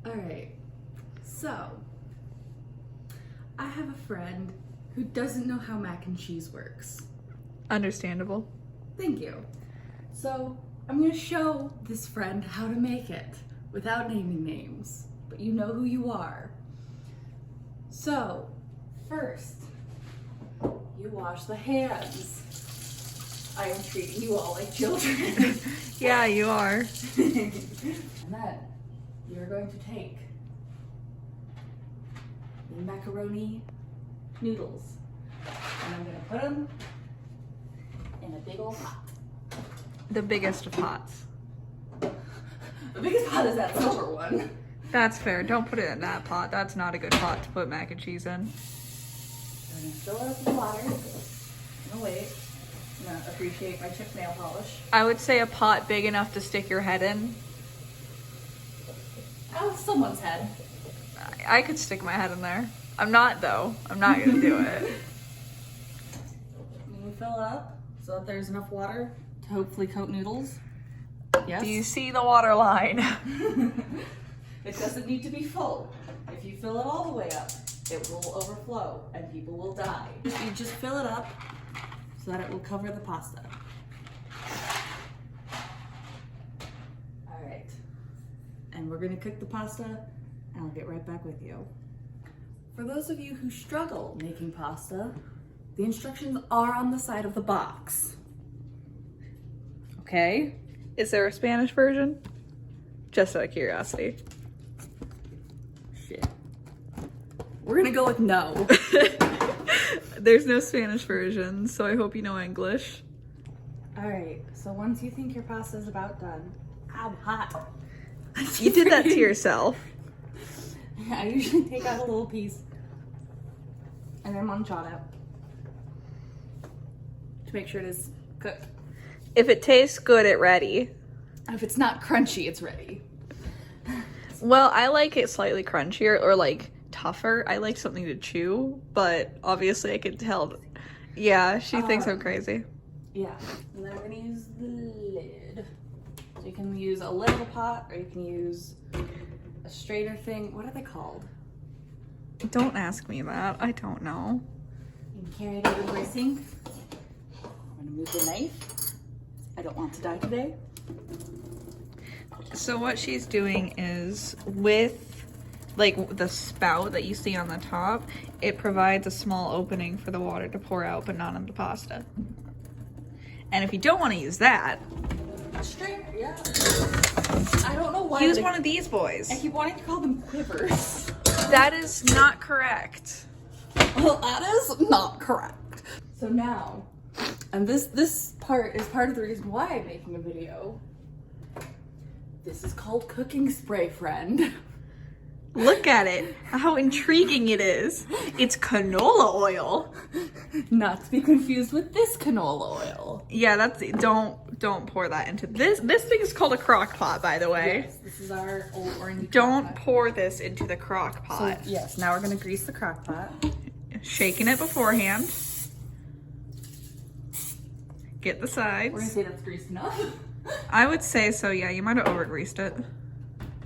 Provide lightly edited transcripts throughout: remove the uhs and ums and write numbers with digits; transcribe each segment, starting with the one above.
Alright, so I have a friend who doesn't know how mac and cheese works. Understandable. Thank you. So I'm gonna show this friend how to make it without naming names, but you know who you are. So first, you wash the hands. I am treating you all like children. Yeah, you are. And then you're going to take the macaroni noodles and I'm gonna put them in a big old pot. The biggest of pots. The biggest pot is that silver one. That's fair. Don't put it in that pot. That's not a good pot to put mac and cheese in. I'm gonna fill it up with water. I'm gonna wait. I'm gonna appreciate my chipped nail polish. I would say a pot big enough to stick your head in. Oh, someone's head. I could stick my head in there. I'm not though. I'm not gonna do it. I'm gonna fill it up so that there's enough water to hopefully coat noodles. Yes. Do you see the water line? It doesn't need to be full. If you fill it all the way up, it will overflow and people will die. You just fill it up so that it will cover the pasta. All right. And we're gonna cook the pasta and I'll get right back with you. For those of you who struggle making pasta, the instructions are on the side of the box. Okay? Is there a Spanish version? Just out of curiosity. Shit. We're gonna go with no. There's no Spanish version, so I hope you know English. All right, so once you think your pasta is about done, ow, hot. You did that to yourself. I usually take out a little piece and then munch on it to make sure it is cooked. If it tastes good, it's ready. If it's not crunchy, it's ready. Well, I like it slightly crunchier or like tougher. I like something to chew, but obviously I can tell. Yeah, she thinks I'm crazy. Yeah, and then we're gonna use the lid. So you can use a lid of a pot or you can use a straighter thing. What are they called? Don't ask me that. I don't know. You can carry it over the sink. I'm gonna move the knife. I don't want to die today. So what she's doing is with like the spout that you see on the top, it provides a small opening for the water to pour out, but not on the pasta. And if you don't want to use that, Straight, yeah. I don't know why. use one of these boys. I keep wanting to call them quivers. That is not correct. Well, that is not correct. So now, and this part is part of the reason why I'm making a video. This is called cooking spray, friend. Look at it. How intriguing it is. It's canola oil. Not to be confused with this canola oil. Yeah, that's don't pour that into this. This thing is called a crock pot, by the way. Yes, this is our old orange. Don't pour this into the crock pot. So, yes, now we're gonna grease the crock pot. Shaking it beforehand. Get the sides. We're gonna say that's greased enough. I would say so, yeah. You might have over greased it.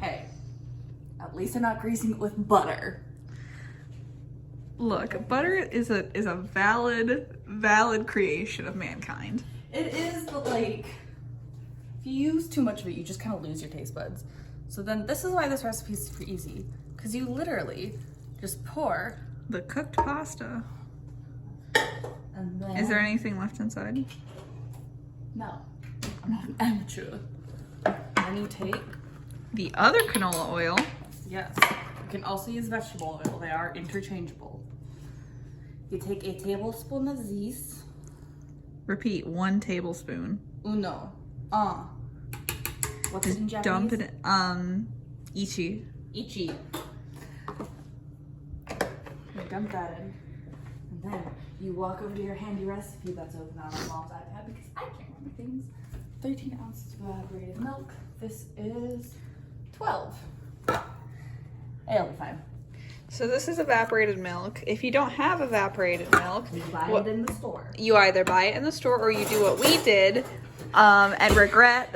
Hey, at least I'm not greasing it with butter. Look, butter is a valid creation of mankind. It is, but like, if you use too much of it, you just kind of lose your taste buds. So then this is why this recipe is super easy. Because you literally just pour. The cooked pasta. And then... Is there anything left inside? No. I'm not an amateur. And then you take... The other canola oil. Yes. You can also use vegetable oil. They are interchangeable. You take a tablespoon of these. Repeat, 1 tablespoon. Uno. What's it in Japanese? Dump it, ichi. Ichi. You dump that in. And then you walk over to your handy recipe that's open on my mom's iPad because I can't remember things. 13 ounces of evaporated milk. This is 12. It'll be fine. So this is evaporated milk. If you don't have evaporated milk, You buy it in the store. you either buy it in the store or you do what we did and regret,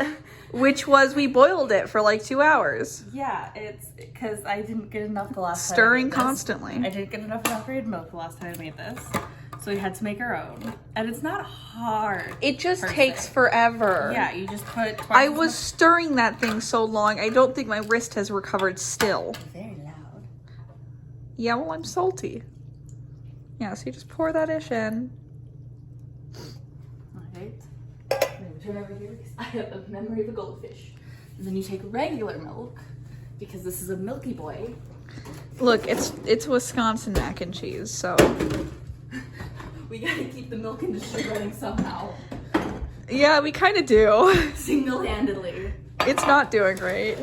which was we boiled it for like 2 hours. Yeah, it's because I didn't get enough the last time. Stirring constantly. I didn't get enough evaporated milk the last time I made this. So we had to make our own. And it's not hard. It just per takes se. forever. Yeah, you just put twice I as was much- stirring that thing so long, I don't think my wrist has recovered still. very loud. Yeah, well, I'm salty. Yeah, so you just pour that ish in. Alright. Then we turn over here because I have a memory of a goldfish. And then you take regular milk because this is a milky boy. Look, it's Wisconsin mac and cheese, so We gotta keep the milk industry running somehow. yeah, we kind of do. Single-handedly. It's not doing great.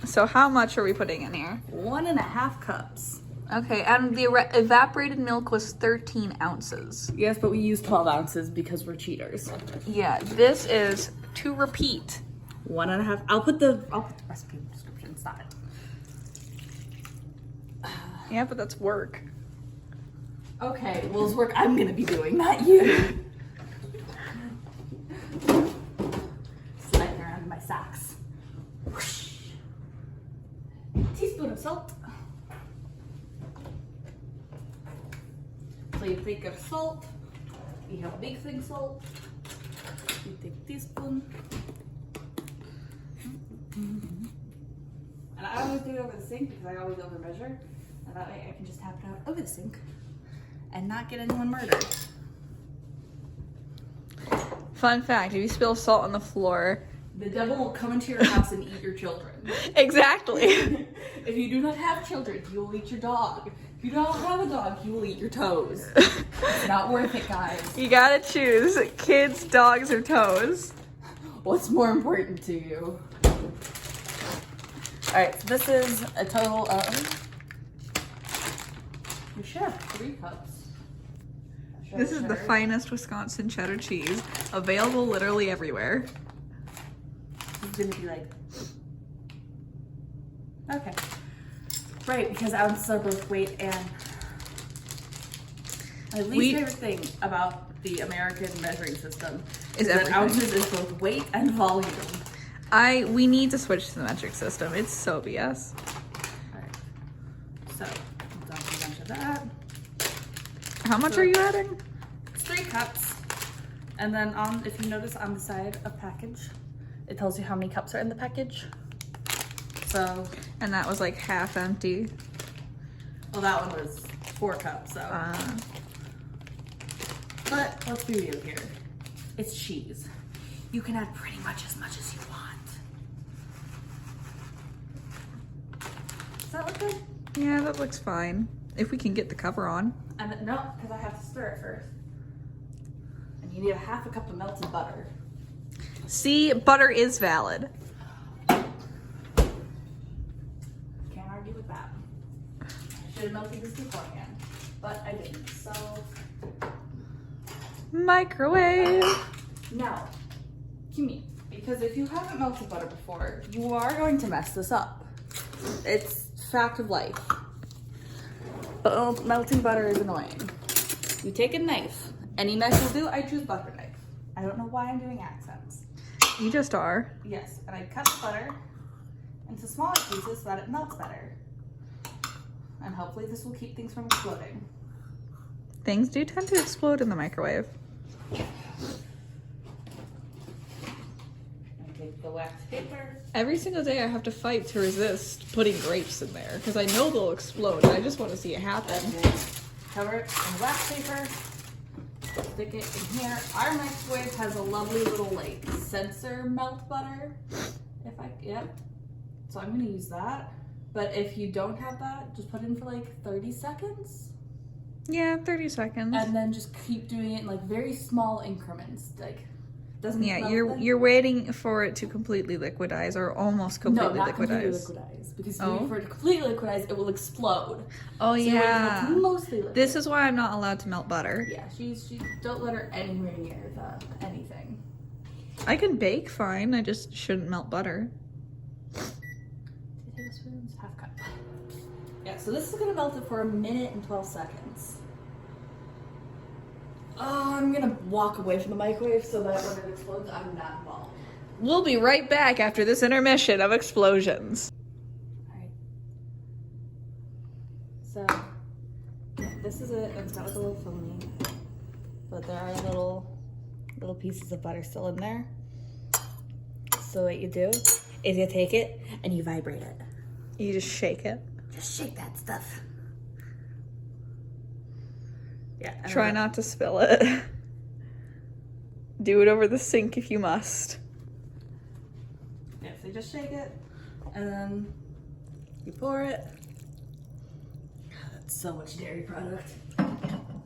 So how much are we putting in here? 1.5 cups. Okay, and the evaporated milk was 13 ounces. Yes, but we use 12 ounces because we're cheaters. Yeah, this is to repeat. 1.5. I'll put the recipe in the description. Stop it. Yeah, but that's work. Okay, well, it's work I'm gonna be doing, not you. Sliding around in my socks. Whoosh. Teaspoon of salt. So you think of salt. You have big thing salt. You take teaspoon. And I always do it over the sink because I always overmeasure. And that way I can just tap it out over the sink and not get anyone murdered. Fun fact, if you spill salt on the floor... The devil will come into your house and eat your children. Exactly. If you do not have children, he will eat your dog. If you don't have a dog, he will eat your toes. It's not worth it, guys. You gotta choose kids, dogs, or toes. What's more important to you? Alright, so this is a total of... We should have 3 cups. This is the finest Wisconsin cheddar cheese, available literally everywhere. It's gonna be like... Okay. Right, because ounces are both weight and... My least favorite thing about the American measuring system is that everything. ounces is both weight and volume. We need to switch to the metric system. It's so BS. Alright. So, dump a bunch of that. How much are you adding? It's 3 cups. And then on, if you notice on the side of package, it tells you how many cups are in the package. So, And that was like half empty. well, that one was 4 cups, so. But let's be real here. It's cheese. You can add pretty much as you want. Does that look good? Yeah, that looks fine. If we can get the cover on. And no, because I have to stir it first. And you need 1/2 cup of melted butter. See, butter is valid. Can't argue with that. I should have melted this beforehand, but I didn't. So Microwave. now, Kimmy, because if you haven't melted butter before, you are going to mess this up. It's fact of life. But melting butter is annoying. You take a knife. Any knife will do. I choose butter knife. I don't know why I'm doing accents. You just are. Yes, and I cut the butter into smaller pieces so that it melts better. And hopefully this will keep things from exploding. Things do tend to explode in the microwave. I take the wax paper. Every single day I have to fight to resist putting grapes in there because I know they'll explode and I just want to see it happen. Cover it in wax paper. Stick it in here. Our microwave has a lovely little like sensor melt butter. Yep. So I'm gonna use that. But if you don't have that, just put it in for like 30 seconds. Yeah, 30 seconds. And then just keep doing it in like very small increments. Like doesn't Yeah, melt then? you're waiting for it to completely liquidize or almost completely no, not completely liquidize. liquidize. Because if you wait for it to completely liquidize, it will explode. Oh So you wait until yeah. it's mostly liquid. This is why I'm not allowed to melt butter. Yeah, she don't let her anywhere near anything. I can bake fine, I just shouldn't melt butter. Did I tablespoons, half cup. Yeah, so this is gonna melt it for 1 minute and 12 seconds. Oh, I'm gonna walk away from the microwave so that when it explodes, I'm not involved. We'll be right back after this intermission of explosions. Alright. So, yeah, this is it. It's got like a little foamy. But there are little pieces of butter still in there. So what you do is you take it and you vibrate it. You just shake it. Just shake that stuff. Yeah. Try not to spill it. Do it over the sink if you must. Yeah, so you just shake it and then you pour it. That's so much dairy product.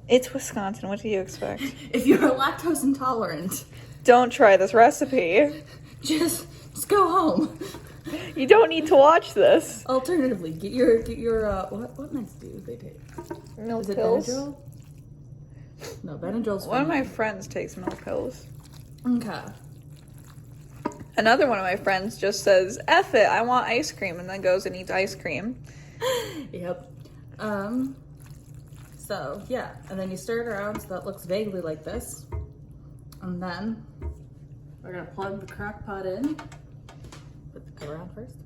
It's Wisconsin. What do you expect? If you're lactose intolerant, Don't try this recipe. just go home. You don't need to watch this. Alternatively, get your what meds do they take? Milk Is it pills. Benadryl? No, Benadryl's One of fine. my friends takes milk pills. Okay. Another one of my friends just says, F it, I want ice cream, and then goes and eats ice cream. Yep. So yeah, and then you stir it around so that it looks vaguely like this. And then we're gonna plug the crock pot in. Put the cover on first.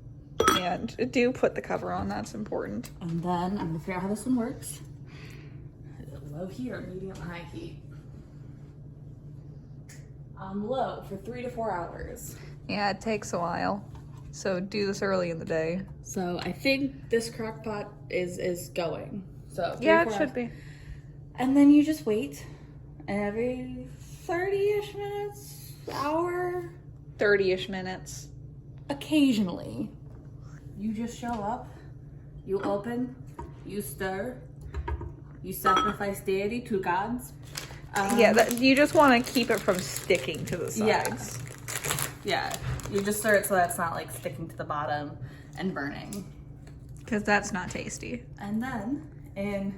Yeah, do put the cover on, that's important. And then I'm gonna figure out how this one works. Low heat or medium high heat? On low for 3 to 4 hours. Yeah, it takes a while. So do this early in the day. So I think this crock pot is going. So 3 Yeah, to it 4 should hours. be. And then you just wait. And every 30-ish minutes, hour, 30-ish minutes. occasionally, you just show up, you open, you stir, you sacrifice deity to gods. Yeah, you just want to keep it from sticking to the Yeah. sides. Yeah, you just stir it so that it's not like sticking to the bottom and burning. Because that's not tasty. And then in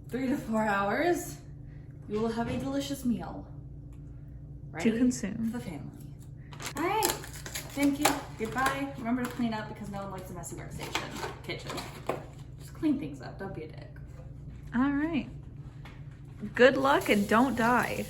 3 to 4 hours, you will have a delicious meal. Ready To consume. for the family. All right, thank you, goodbye. Remember to clean up because no one likes a messy workstation, kitchen. Just clean things up, don't be a dick. All right. Good luck and don't die.